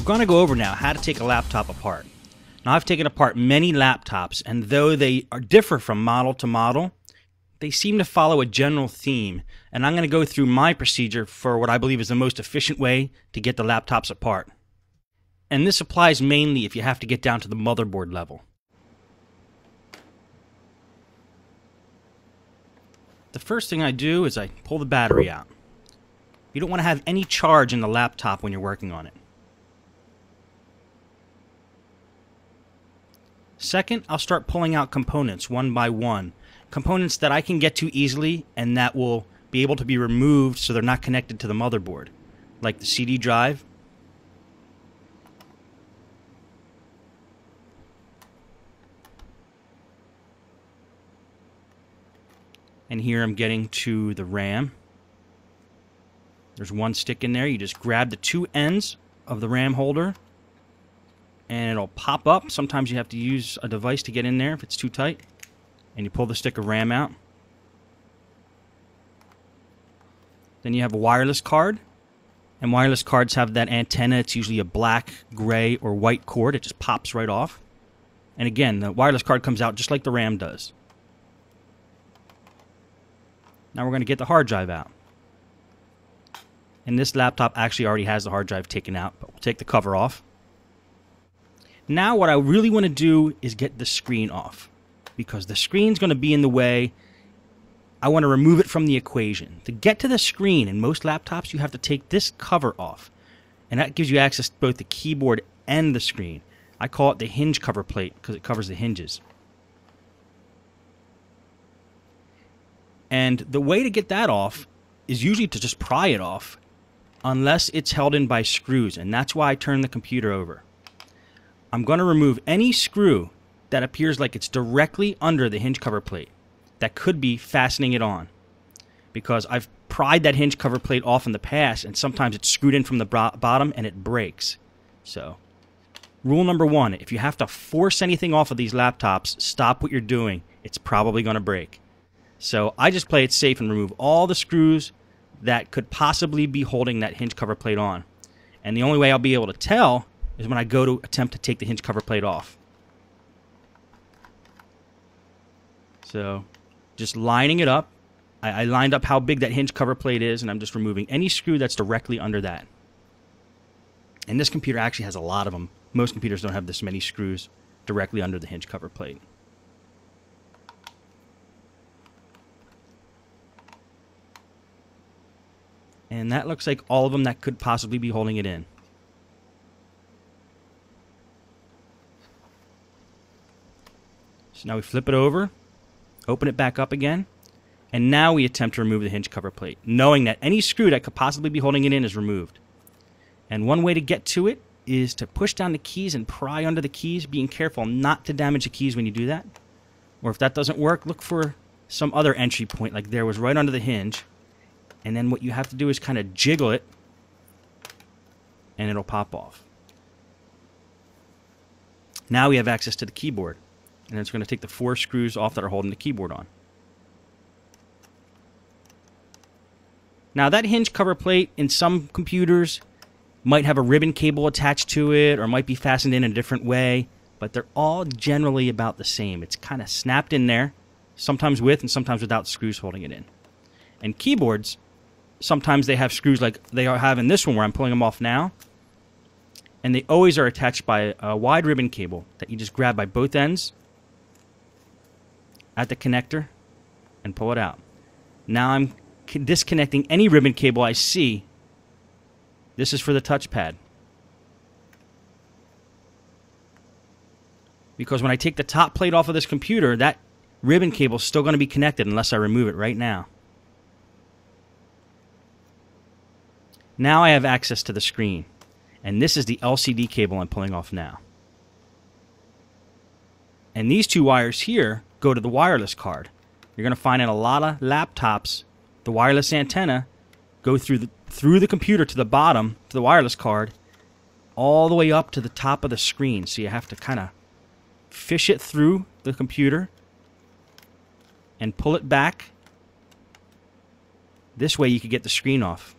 going to go over now how to take a laptop apart. Now, I've taken apart many laptops, and though they differ from model to model, they seem to follow a general theme, and I'm going to go through my procedure for what I believe is the most efficient way to get the laptops apart. And this applies mainly if you have to get down to the motherboard level. The first thing I do is I pull the battery out. You don't want to have any charge in the laptop when you're working on it. Second, I'll start pulling out components one by one. Components that I can get to easily and that will be able to be removed so they're not connected to the motherboard, like the CD drive, and here I'm getting to the RAM. There's one stick in there. You just grab the two ends of the RAM holder and it'll pop up. Sometimes you have to use a device to get in there if it's too tight. And you pull the stick of RAM out. Then you have a wireless card. And wireless cards have that antenna. It's usually a black, gray, or white cord. It just pops right off. And again, the wireless card comes out just like the RAM does. Now we're going to get the hard drive out. And this laptop actually already has the hard drive taken out, but we'll take the cover off. Now what I really want to do is get the screen off, because the screen's going to be in the way. I want to remove it from the equation. To get to the screen in most laptops, you have to take this cover off, and that gives you access to both the keyboard and the screen. I call it the hinge cover plate because it covers the hinges. And the way to get that off is usually to just pry it off, unless it's held in by screws, and that's why I turn the computer over. I'm going to remove any screw that appears like it's directly under the hinge cover plate that could be fastening it on, because I've pried that hinge cover plate off in the past and sometimes it's screwed in from the bottom and it breaks. So rule number one, if you have to force anything off of these laptops, stop what you're doing. It's probably going to break. So I just play it safe and remove all the screws that could possibly be holding that hinge cover plate on. And the only way I'll be able to tell is when I go to attempt to take the hinge cover plate off. So just lining it up. I lined up how big that hinge cover plate is, and I'm just removing any screw that's directly under that. And this computer actually has a lot of them. Most computers don't have this many screws directly under the hinge cover plate. And that looks like all of them that could possibly be holding it in. So now we flip it over, open it back up again, and now we attempt to remove the hinge cover plate, knowing that any screw that could possibly be holding it in is removed. And one way to get to it is to push down the keys and pry under the keys, being careful not to damage the keys when you do that. Or if that doesn't work, look for some other entry point, like there was right under the hinge. And then what you have to do is kind of jiggle it, and it'll pop off. Now we have access to the keyboard. And it's going to take the 4 screws off that are holding the keyboard on. Now that hinge cover plate in some computers might have a ribbon cable attached to it or might be fastened in a different way, but they're all generally about the same. It's kind of snapped in there, sometimes with and sometimes without screws holding it in. And keyboards, sometimes they have screws like they have in this one where I'm pulling them off now, and they always are attached by a wide ribbon cable that you just grab by both ends at the connector and pull it out. Now I'm disconnecting any ribbon cable I see. This is for the touchpad. Because when I take the top plate off of this computer, that ribbon cable is still going to be connected unless I remove it right now. Now I have access to the screen. And this is the LCD cable I'm pulling off now. And these 2 wires here go to the wireless card. You're going to find in a lot of laptops, the wireless antenna go through the computer to the bottom, to the wireless card, all the way up to the top of the screen. So you have to kind of fish it through the computer and pull it back. This way you could get the screen off.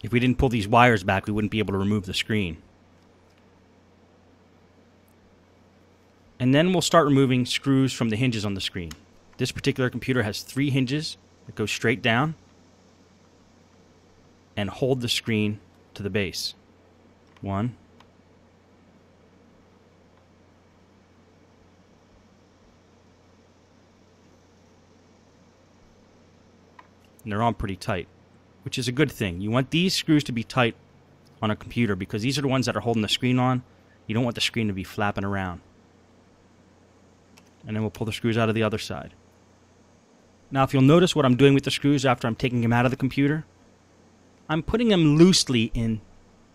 If we didn't pull these wires back, we wouldn't be able to remove the screen. And then we'll start removing screws from the hinges on the screen. This particular computer has 3 hinges that go straight down and hold the screen to the base. 1. And they're on pretty tight, which is a good thing. You want these screws to be tight on a computer because these are the ones that are holding the screen on. You don't want the screen to be flapping around. And then we'll pull the screws out of the other side. Now, if you'll notice what I'm doing with the screws after I'm taking them out of the computer, I'm putting them loosely in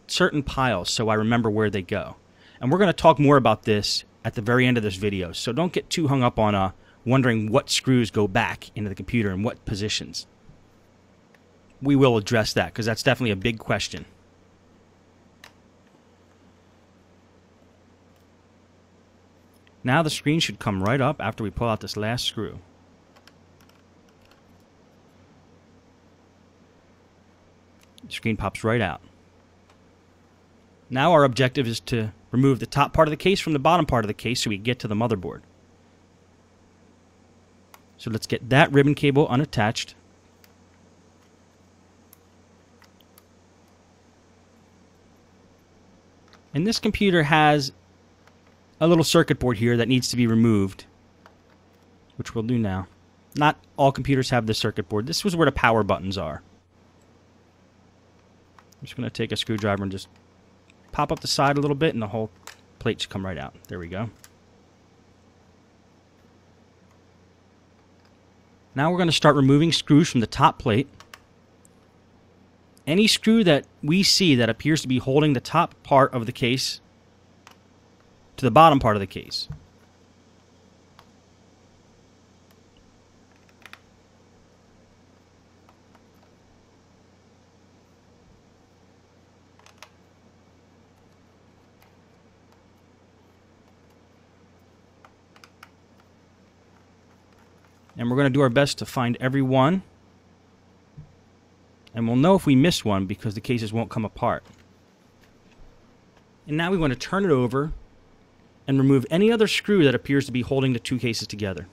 certain piles so I remember where they go. And we're going to talk more about this at the very end of this video, so don't get too hung up on wondering what screws go back into the computer and what positions. We will address that because that's definitely a big question. Now the screen should come right up after we pull out this last screw. The screen pops right out. Now our objective is to remove the top part of the case from the bottom part of the case so we can get to the motherboard. So let's get that ribbon cable unattached. And this computer has a little circuit board here that needs to be removed, which we'll do now. Not all computers have this circuit board. This was where the power buttons are. I'm just going to take a screwdriver and just pop up the side a little bit and the whole plate should come right out. There we go. Now we're going to start removing screws from the top plate. Any screw that we see that appears to be holding the top part of the case to the bottom part of the case. And we're going to do our best to find every one. And we'll know if we missed one because the cases won't come apart. And now we want to turn it over and remove any other screw that appears to be holding the 2 cases together.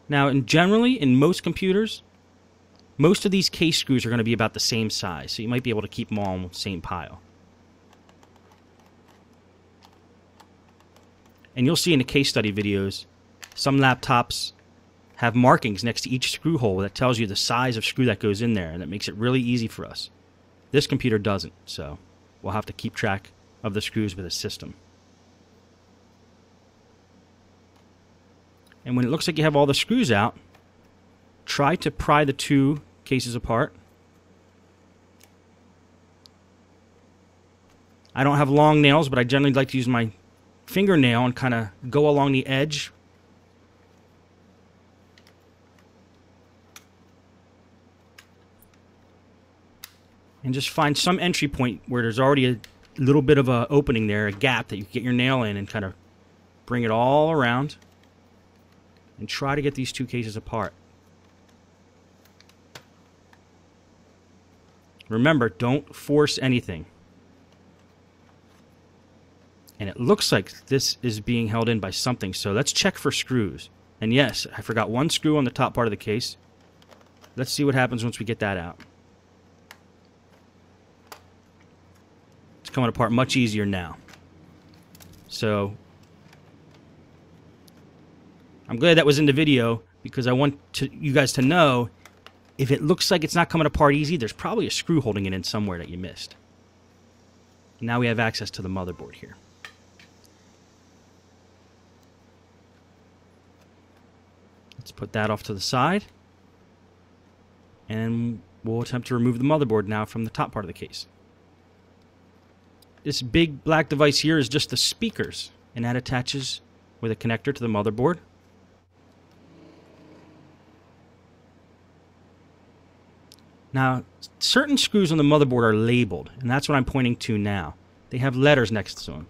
Now, generally, in most computers, most of these case screws are going to be about the same size, so you might be able to keep them all in the same pile. And you'll see in the case study videos, some laptops have markings next to each screw hole that tells you the size of screw that goes in there, and that makes it really easy for us. This computer doesn't, so we'll have to keep track of the screws with a system. And when it looks like you have all the screws out, try to pry the 2 cases apart. I don't have long nails, but I generally like to use my fingernail and kind of go along the edge. And just find some entry point where there's already a little bit of an opening there, a gap that you can get your nail in and kind of bring it all around and try to get these 2 cases apart. Remember, don't force anything. And it looks like this is being held in by something, so let's check for screws. And yes, I forgot 1 screw on the top part of the case. Let's see what happens once we get that out. It's coming apart much easier now. So, I'm glad that was in the video because I want you guys to know if it looks like it's not coming apart easy, there's probably a screw holding it in somewhere that you missed. Now we have access to the motherboard here. Let's put that off to the side. And we'll attempt to remove the motherboard now from the top part of the case. This big black device here is just the speakers, and that attaches with a connector to the motherboard. Now, certain screws on the motherboard are labeled, and that's what I'm pointing to now. They have letters next to them.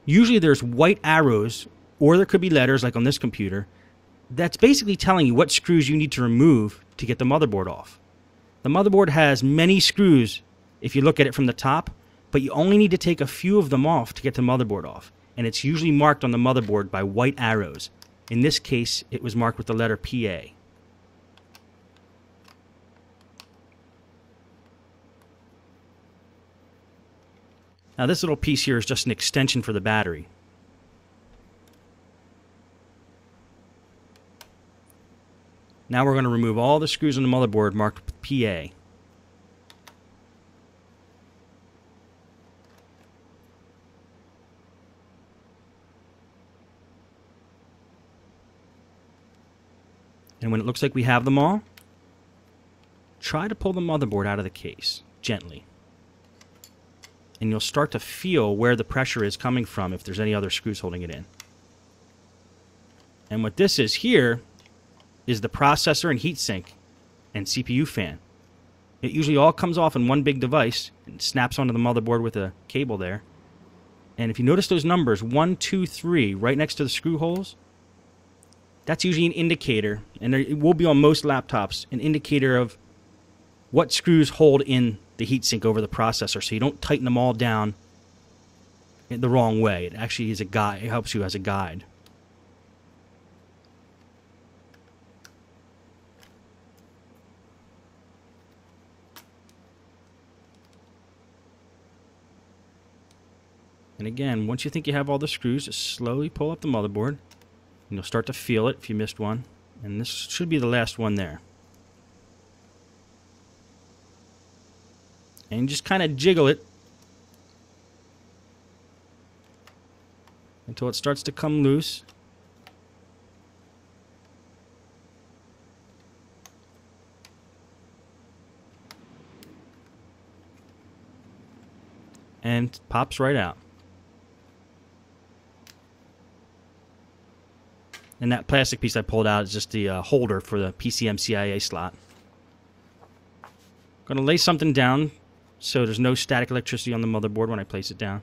Usually there's white arrows, or there could be letters, like on this computer, that's basically telling you what screws you need to remove to get the motherboard off. The motherboard has many screws if you look at it from the top, but you only need to take a few of them off to get the motherboard off. And it's usually marked on the motherboard by white arrows. In this case, it was marked with the letter PA. Now this little piece here is just an extension for the battery. Now we're going to remove all the screws on the motherboard marked with PA. And when it looks like we have them all, try to pull the motherboard out of the case, gently. And you'll start to feel where the pressure is coming from if there's any other screws holding it in. And what this is here is the processor and heatsink and CPU fan. It usually all comes off in one big device and snaps onto the motherboard with a cable there. And if you notice those numbers, 1, 2, 3, right next to the screw holes, that's usually an indicator, and it will be on most laptops, an indicator of what screws hold in the heatsink over the processor, so you don't tighten them all down the wrong way. It actually is a guide. It helps you as a guide. And again, once you think you have all the screws, just slowly pull up the motherboard. And you'll start to feel it if you missed one. And this should be the last one there. And just kind of jiggle it until it starts to come loose. And pops right out. And that plastic piece I pulled out is just the holder for the PCMCIA slot. I'm going to lay something down so there's no static electricity on the motherboard when I place it down.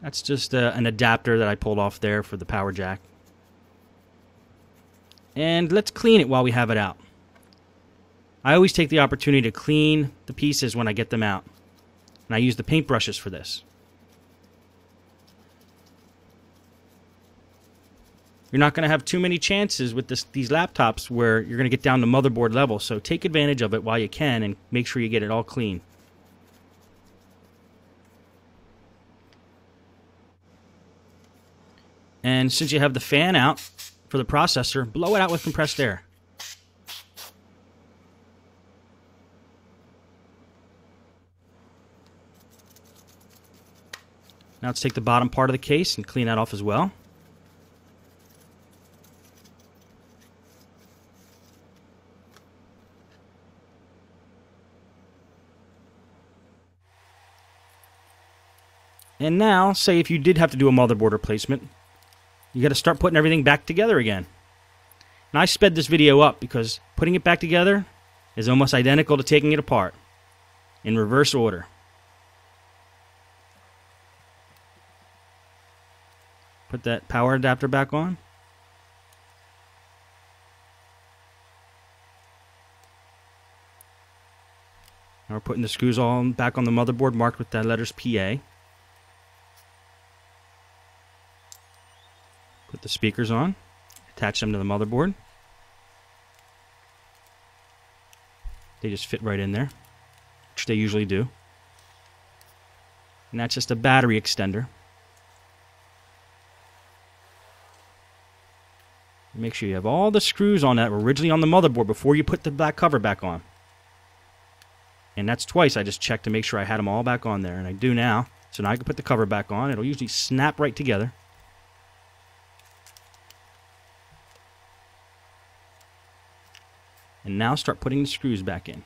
That's just an adapter that I pulled off there for the power jack. And let's clean it while we have it out. I always take the opportunity to clean the pieces when I get them out. And I use the paintbrushes for this. You're not going to have too many chances with these laptops where you're going to get down to motherboard level, so take advantage of it while you can and make sure you get it all clean. And since you have the fan out for the processor, blow it out with compressed air. Now let's take the bottom part of the case and clean that off as well. And now, say if you did have to do a motherboard replacement, you got to start putting everything back together again. And I sped this video up because putting it back together is almost identical to taking it apart in reverse order. Put that power adapter back on. Now we're putting the screws all back on the motherboard marked with the letters PA. Put the speakers on, attach them to the motherboard. They just fit right in there, which they usually do. And that's just a battery extender. Make sure you have all the screws on that were originally on the motherboard before you put the black cover back on. And that's twice. I just checked to make sure I had them all back on there, and I do now. So now I can put the cover back on. It'll usually snap right together. And now start putting the screws back in.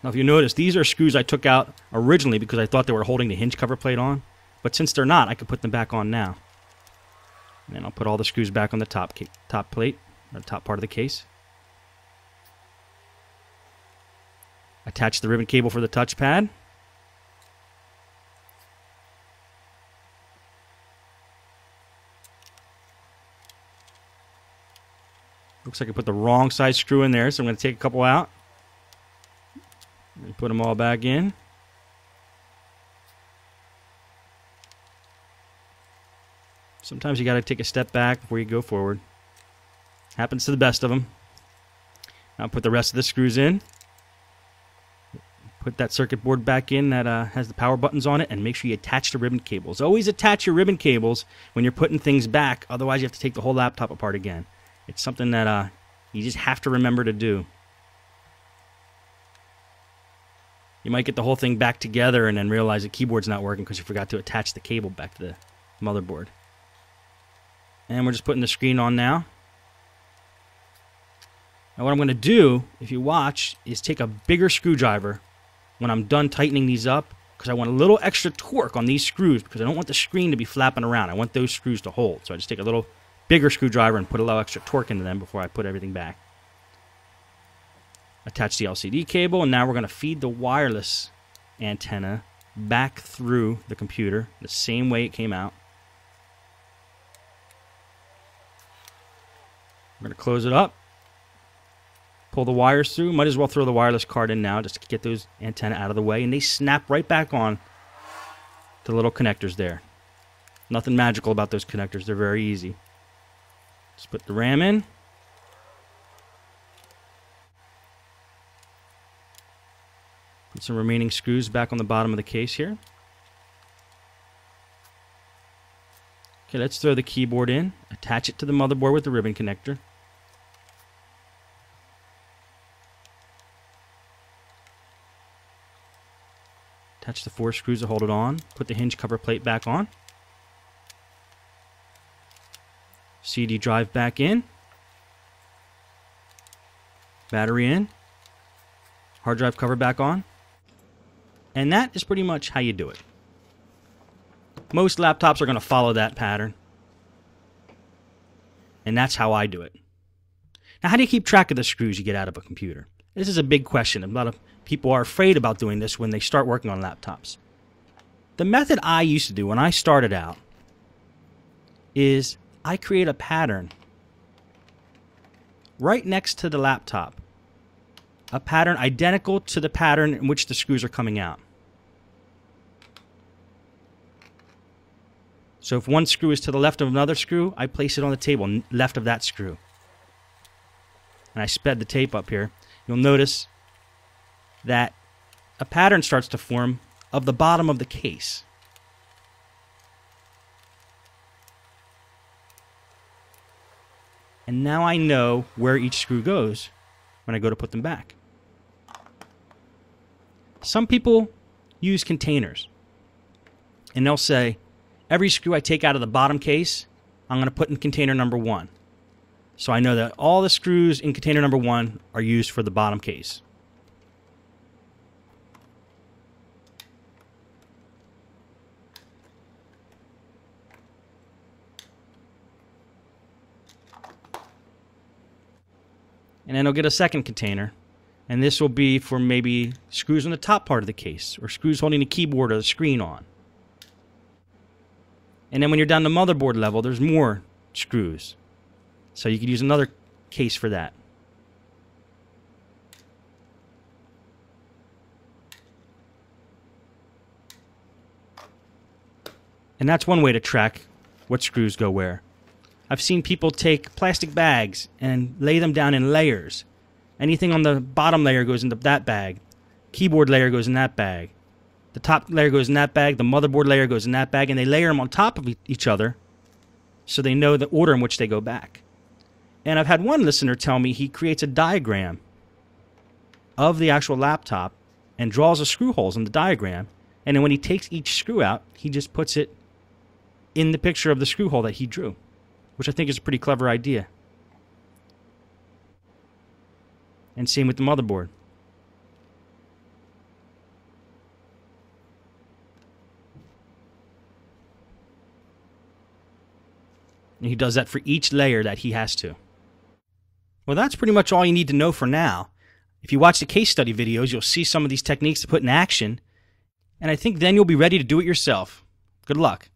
Now if you notice, these are screws I took out originally because I thought they were holding the hinge cover plate on. But since they're not, I can put them back on now. And then I'll put all the screws back on the top plate, or top part of the case. Attach the ribbon cable for the touchpad. Looks like I put the wrong size screw in there, so I'm going to take a couple out and put them all back in. Sometimes you got to take a step back before you go forward. Happens to the best of them. Now put the rest of the screws in. Put that circuit board back in that has the power buttons on it, and make sure you attach the ribbon cables. Always attach your ribbon cables when you're putting things back, otherwise you have to take the whole laptop apart again. It's something that you just have to remember to do. You might get the whole thing back together and then realize the keyboard's not working because you forgot to attach the cable back to the motherboard. And we're just putting the screen on now. Now what I'm going to do, if you watch, is take a bigger screwdriver when I'm done tightening these up, because I want a little extra torque on these screws, because I don't want the screen to be flapping around. I want those screws to hold. So I just take a little bigger screwdriver and put a little extra torque into them before I put everything back. Attach the LCD cable, and now we're going to feed the wireless antenna back through the computer the same way it came out. We're going to close it up, pull the wires through. Might as well throw the wireless card in now just to get those antenna out of the way, and they snap right back on to the little connectors there. Nothing magical about those connectors. They're very easy. Just put the RAM in. Put some remaining screws back on the bottom of the case here. Okay, let's throw the keyboard in. Attach it to the motherboard with the ribbon connector. Attach the 4 screws to hold it on. Put the hinge cover plate back on. CD drive back in. Battery in. Hard drive cover back on. And that is pretty much how you do it. Most laptops are going to follow that pattern. And that's how I do it. Now, how do you keep track of the screws you get out of a computer? This is a big question. A lot of people are afraid about doing this when they start working on laptops. The method I used to do when I started out is I create a pattern right next to the laptop. A pattern identical to the pattern in which the screws are coming out. So if one screw is to the left of another screw, I place it on the table left of that screw. And I sped the tape up here. You'll notice that a pattern starts to form of the bottom of the case. And now I know where each screw goes when I go to put them back. Some people use containers. And they'll say, every screw I take out of the bottom case, I'm going to put in container number 1. So I know that all the screws in container number 1 are used for the bottom case. And then I'll get a second container. And this will be for maybe screws on the top part of the case, or screws holding the keyboard or the screen on. And then when you're down the motherboard level, there's more screws. So you could use another case for that. And that's one way to track what screws go where. I've seen people take plastic bags and lay them down in layers. Anything on the bottom layer goes into that bag. Keyboard layer goes in that bag. The top layer goes in that bag. The motherboard layer goes in that bag. And they layer them on top of each other so they know the order in which they go back. And I've had one listener tell me he creates a diagram of the actual laptop and draws the screw holes in the diagram. And then when he takes each screw out, he just puts it in the picture of the screw hole that he drew, which I think is a pretty clever idea. And same with the motherboard. And he does that for each layer that he has to. Well, that's pretty much all you need to know for now. If you watch the case study videos, you'll see some of these techniques to put in action, and I think then you'll be ready to do it yourself. Good luck.